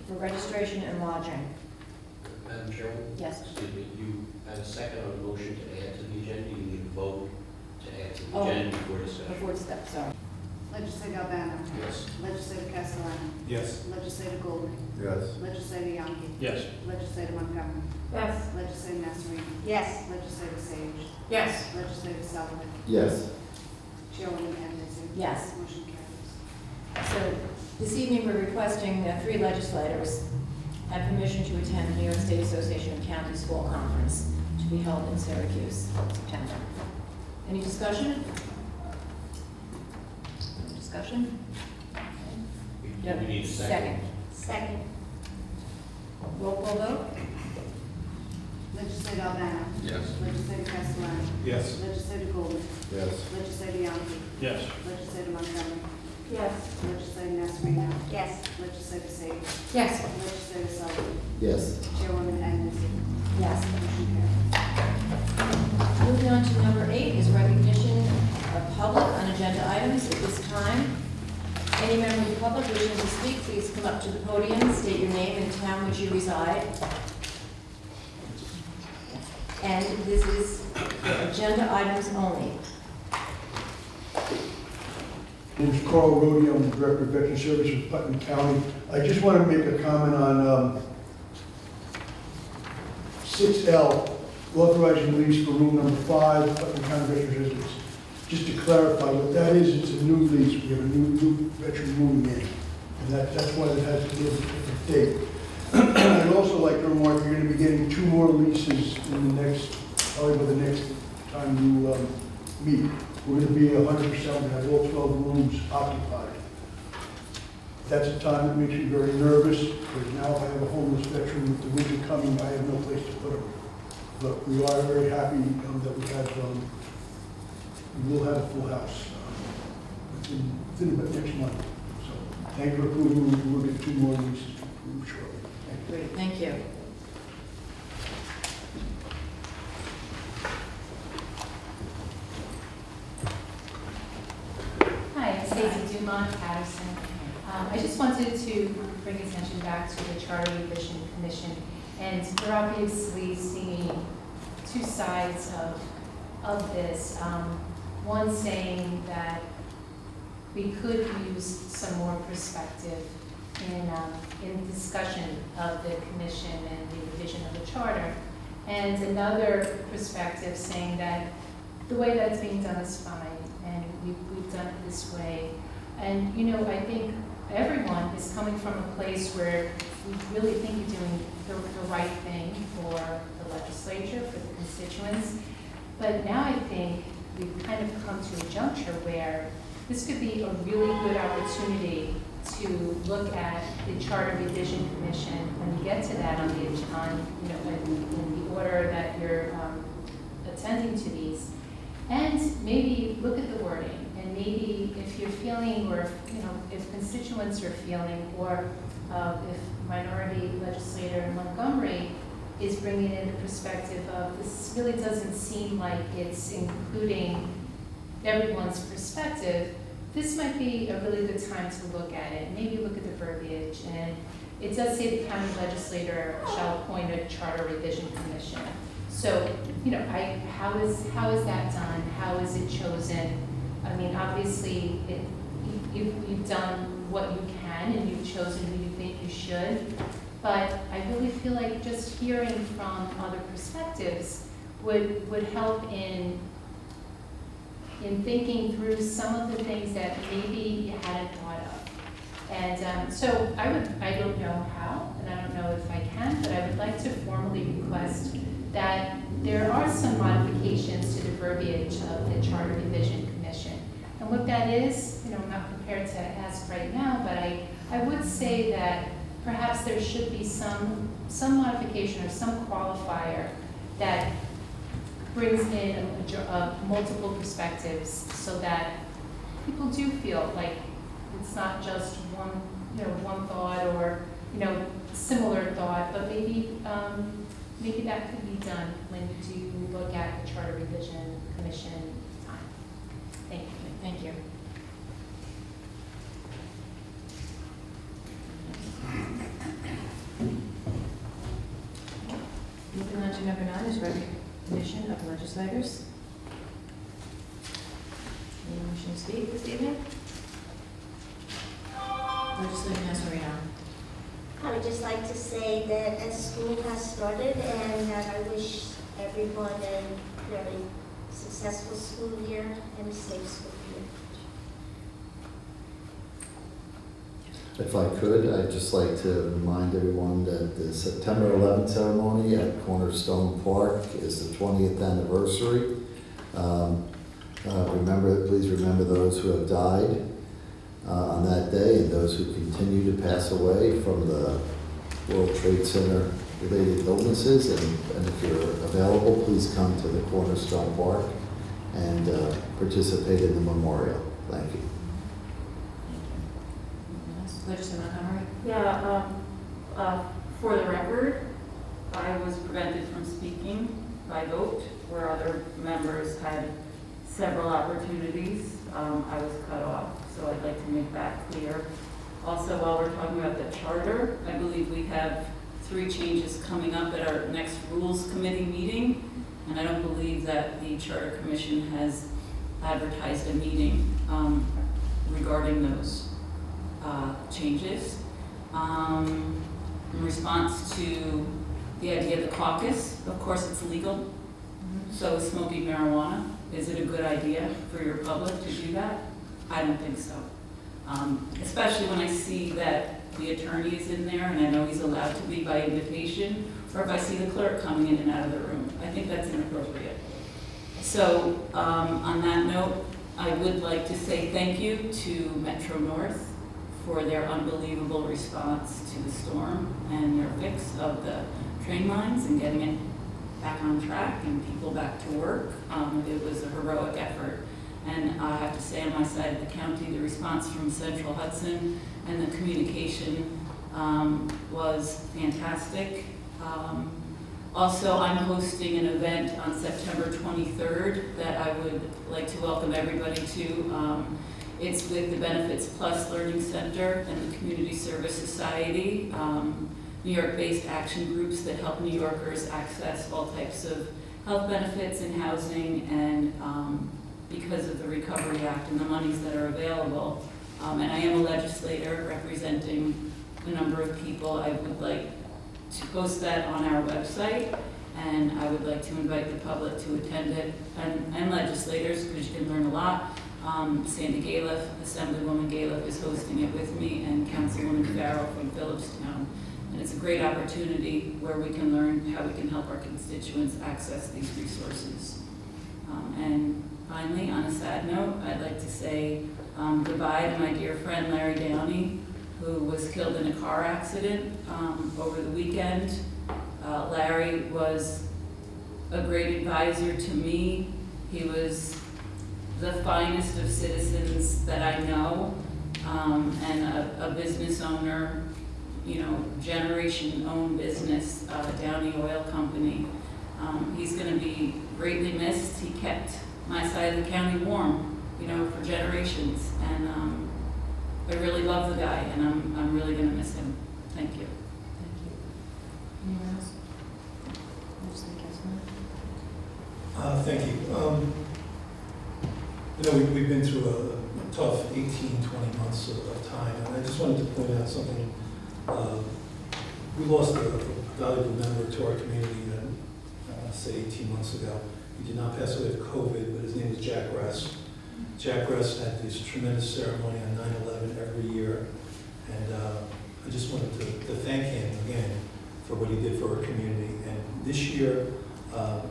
for registration and lodging. Madam Chairman? Yes. Excuse me, you had a second on the motion to add to the agenda. You need a vote to add to the Oh. agenda before discussion. Before step, sorry. Legislator Albano. Yes. Legislator Castellano. Yes. Legislator Goldman. Yes. Legislator Yonke. Yes. Legislator Montgomery. Yes. Legislator Nasarino. Yes. Legislator Sage. Yes. Legislator Sullivan. Yes. Chairwoman Anderson. Yes. Motion carries. So this evening, we're requesting 3 legislators have permission to attend the New York State Association of Counties Fall Conference to be held in Syracuse, September. Any discussion? No discussion? We need a second. Second. Roll call vote? Legislator Albano. Yes. Legislator Castellano. Yes. Legislator Goldman. Yes. Legislator Yonke. Yes. Legislator Montgomery. Yes. Legislator Nasarino. Yes. Legislator Sage. Yes. Legislator Sullivan. Yes. Chairwoman Anderson. Yes. Motion carries. Moving on to number 8 is recognition of public on agenda items. At this time, any member of the public wishing to speak, please come up to the podium, state your name and town which you reside. And this is for agenda items only. My name is Carl Rode, I'm the Director of Veteran Services, Putnam County. I just want to make a comment on 6L, authorizing lease for room number 5, Putnam County Veterans Residence. Just to clarify, what that is, it's a new lease. We have a new veteran moving in, and that's why it has to be a different date. I'd also like to remark, you're going to be getting 2 more leases in the next, probably by the next time you meet. We're going to be 100%, we have all 12 rooms occupied. That's a time that makes me very nervous, because now if I have a homeless veteran with the winter coming, I have no place to put him. But we are very happy that we have, we will have a full house within about next month. So thank you for approving, we'll get 2 more leases shortly. Great, thank you. Hi, I'm Stacey Dumont, Patterson. I just wanted to bring attention back to the Charter Revision Commission, and we're obviously seeing 2 sides of this. One saying that we could use some more perspective in discussion of the commission and the revision of the charter, and another perspective saying that the way that's being done is fine, and we've done it this way. And, you know, I think everyone is coming from a place where we really think you're doing the right thing for the legislature, for the constituents. But now I think we've kind of come to a juncture where this could be a really good opportunity to look at the Charter Revision Commission when we get to that on the, in the order that you're attending to these. And maybe look at the wording, and maybe if you're feeling, or if constituents are feeling, or if minority legislator Montgomery is bringing in the perspective of this really doesn't seem like it's including everyone's perspective. This might be a really good time to look at it, maybe look at the verbiage. And it does say the county legislator shall appoint a charter revision commission. So, how is that done? How is it chosen? I mean, obviously, you've done what you can and you've chosen who you think you should. But I really feel like just hearing from other perspectives would help in thinking through some of the things that maybe you hadn't thought of. And so I don't know how, and I don't know if I can, but I would like to formally request that there are some modifications to the verbiage of the Charter Revision Commission. And what that is, I'm not prepared to ask right now, but I would say that perhaps there should be some modification or some qualifier that brings in multiple perspectives so that people do feel like it's not just one thought or, similar thought, but maybe that could be done when you do look at the Charter Revision Commission time. Thank you. Thank you. Moving on to number 9 is recognition of legislators. Anyone wishing to speak this evening? Legislator Nasarino. I would just like to say that as school has started, and that I wish everyone a very successful school year and a safe school year. If I could, I'd just like to remind everyone that the September 11th ceremony at Cornerstone Park is the 20th anniversary. Please remember those who have died on that day and those who continue to pass away from the World Trade Center related illnesses. And if you're available, please come to the Cornerstone Park and participate in the memorial. Thank you. Legislator Montgomery. Yeah, for the record, I was prevented from speaking by vote, where other members had several opportunities. I was cut off, so I'd like to make that clear. Also, while we're talking about the charter, I believe we have 3 changes coming up at our next Rules Committee meeting, and I don't believe that the Charter Commission has advertised a meeting regarding those changes. In response to the idea of the caucus, of course it's legal, so is smoking marijuana. Is it a good idea for your public to do that? I don't think so. Especially when I see that the attorney is in there and I know he's allowed to be by invitation, or if I see the clerk coming in and out of the room. I think that's inappropriate. So on that note, I would like to say thank you to Metro North for their unbelievable response to the storm and their fix of the train lines and getting it back on track and people back to work. It was a heroic effort. And I have to say, on my side of the county, the response from Central Hudson and the communication was fantastic. Also, I'm hosting an event on September 23rd that I would like to welcome everybody to. It's with the Benefits Plus Learning Center and the Community Service Society, New York-based action groups that help New Yorkers access all types of health benefits and housing, and because of the Recovery Act and the monies that are available. And I am a legislator representing a number of people. I would like to post that on our website, and I would like to invite the public to attend it, and legislators, because you can learn a lot. Sandy Galiff, Assemblywoman Galiff, is hosting it with me, and Councilwoman Farrell from Phillipstown. And it's a great opportunity where we can learn how we can help our constituents access these resources. And finally, on a sad note, I'd like to say goodbye to my dear friend Larry Downey, who was killed in a car accident over the weekend. Larry was a great advisor to me. He was the finest of citizens that I know, and a business owner generation-owned business, Downey Oil Company. He's going to be greatly missed. He kept my side of the county warm, for generations. And I really love the guy, and I'm really going to miss him. Thank you. Thank you. Anyone else? Legislator Councilman? Thank you. We've been through a tough 18, 20 months of time, and I just wanted to point out something. We lost a valuable member to our community, say 18 months ago. He did not pass away of COVID, but his name was Jack Russ. Jack Russ had this tremendous ceremony on 9/11 every year, and I just wanted to thank him again for what he did for our community. And this year,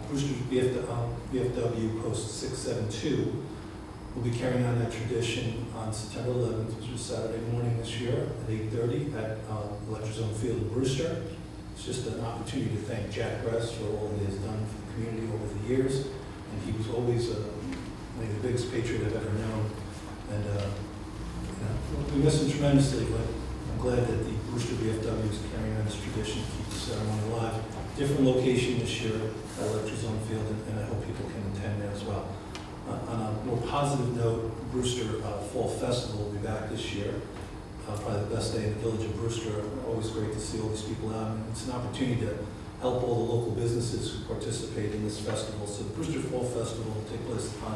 Brewster's VFW Post 672 will be carrying on that tradition on September 11th, which is Saturday morning this year at 8:30 at Electrizone Field in Brewster. It's just an opportunity to thank Jack Russ for all he has done for the community over the years. And he was always maybe the biggest patriot I've ever known. And we miss him tremendously, but I'm glad that the Brewster VFW is carrying on this tradition to keep the ceremony alive. Different location this year at Electrizone Field, and I hope people can attend there as well. On a more positive note, Brewster Fall Festival will be back this year. Probably the best day in the village of Brewster. Always great to see all these people out. And it's an opportunity to help all the local businesses who participate in this festival. So the Brewster Fall Festival will take place on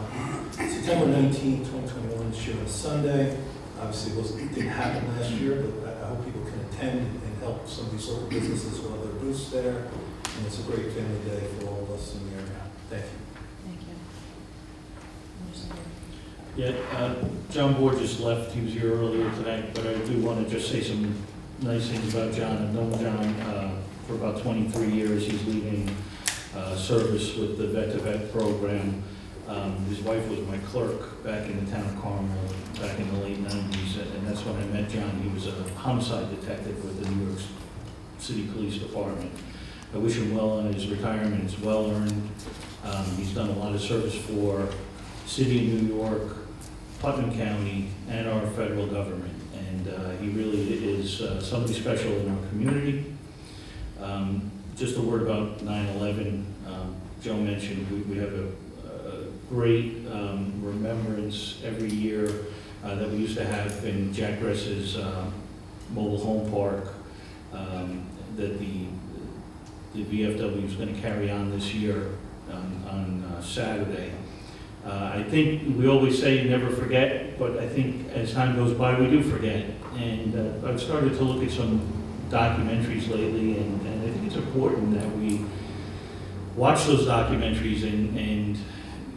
September 19, 2021 this year on Sunday. Obviously it didn't happen last year, but I hope people can attend and help some of these local businesses while their booths there. And it's a great family day for all of us in the area. Thank you. Thank you. John Borges left. He was here earlier tonight, but I do want to just say some nice things about John. I've known John for about 23 years. He's leading service with the Vet-to-Vet program. His wife was my clerk back in the town of Carmel back in the late 90s, and that's when I met John. He was a homicide detective with the New York City Police Department. I wish him well on his retirement. It's well earned. He's done a lot of service for City of New York, Putnam County, and our federal government. And he really is somebody special in our community. Just a word about 9/11. Joe mentioned we have a great remembrance every year that we used to have in Jack Russ's mobile home park that the VFW is going to carry on this year on Saturday. I think we always say you never forget, but I think as time goes by, we do forget. And I've started to look at some documentaries lately, and I think it's important that we watch those documentaries and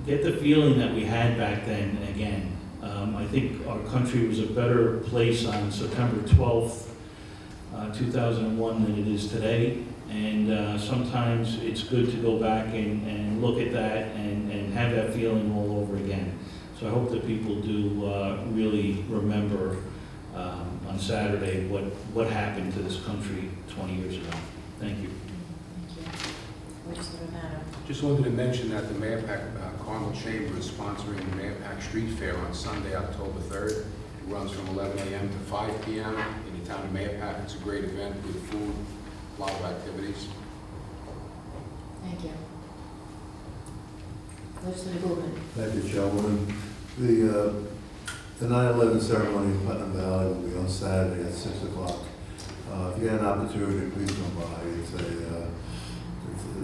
get the feeling that we had back then again. I think our country was a better place on September 12th, 2001 than it is today. And sometimes it's good to go back and look at that and have that feeling all over again. So I hope that people do really remember on Saturday what happened to this country 20 years ago. Thank you. Just wanted to mention that the Mayapack Carmel Chamber is sponsoring the Mayapack Street Fair on Sunday, October 3rd. It runs from 11 a.m. to 5 p.m. in the town of Mayapack. It's a great event with food, a lot of activities. Thank you. Legislator Goldman. Thank you, Chairwoman. The 9/11 ceremony in Putnam Valley will be on Saturday at 6 o'clock. If you get an opportunity, please come by. It's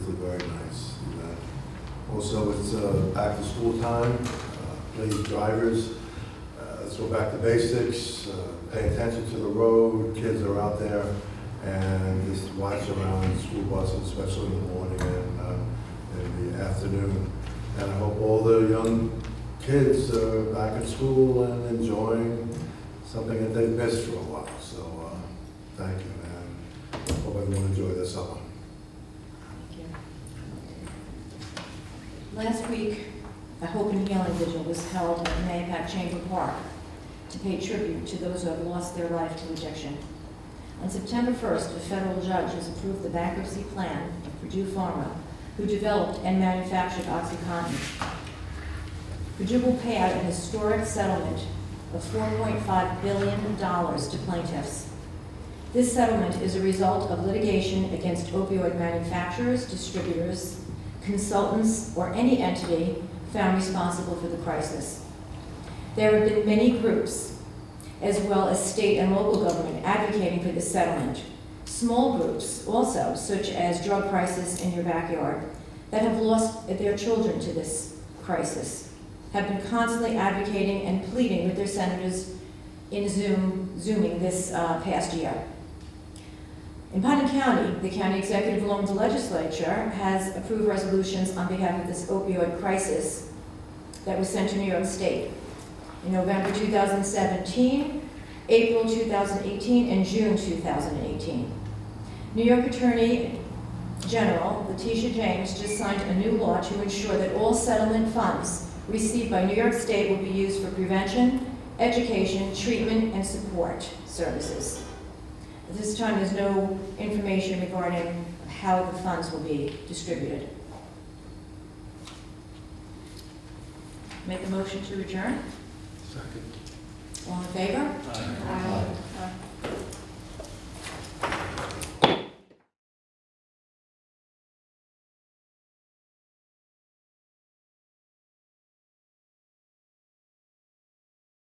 a very nice event. Also, it's back to school time. Please, drivers, let's go back to basics. Pay attention to the road. Kids are out there, and just watch around school buses, especially in the morning and in the afternoon. And I hope all the young kids are back in school and enjoying something that they've missed for a while. So thank you, and hope everyone enjoy their summer. Thank you. Last week, a Hope and Healing Vigil was held at Mayapack Chamber Park to pay tribute to those who have lost their life to addiction. On September 1st, a federal judge has approved the bankruptcy plan of Purdue Pharma, who developed and manufactured OxyContin. Purdue will pay out an historic settlement of $4.5 billion to plaintiffs. This settlement is a result of litigation against opioid manufacturers, distributors, consultants, or any entity found responsible for the crisis. There have been many groups, as well as state and local government, advocating for this settlement. Small groups also, such as Drug Crisis in Your Backyard, that have lost their children to this crisis, have been constantly advocating and pleading with their senators in Zooming this past year. In Putnam County, the county executive, along with the legislature, has approved resolutions on behalf of this opioid crisis that was sent to New York State in November 2017, April 2018, and June 2018. New York Attorney General Letitia James just signed a new law to ensure that all settlement funds received by New York State will be used for prevention, education, treatment, and support services. At this time, there's no information regarding how the funds will be distributed. Make a motion to adjourn? Second. All in favor? Aye.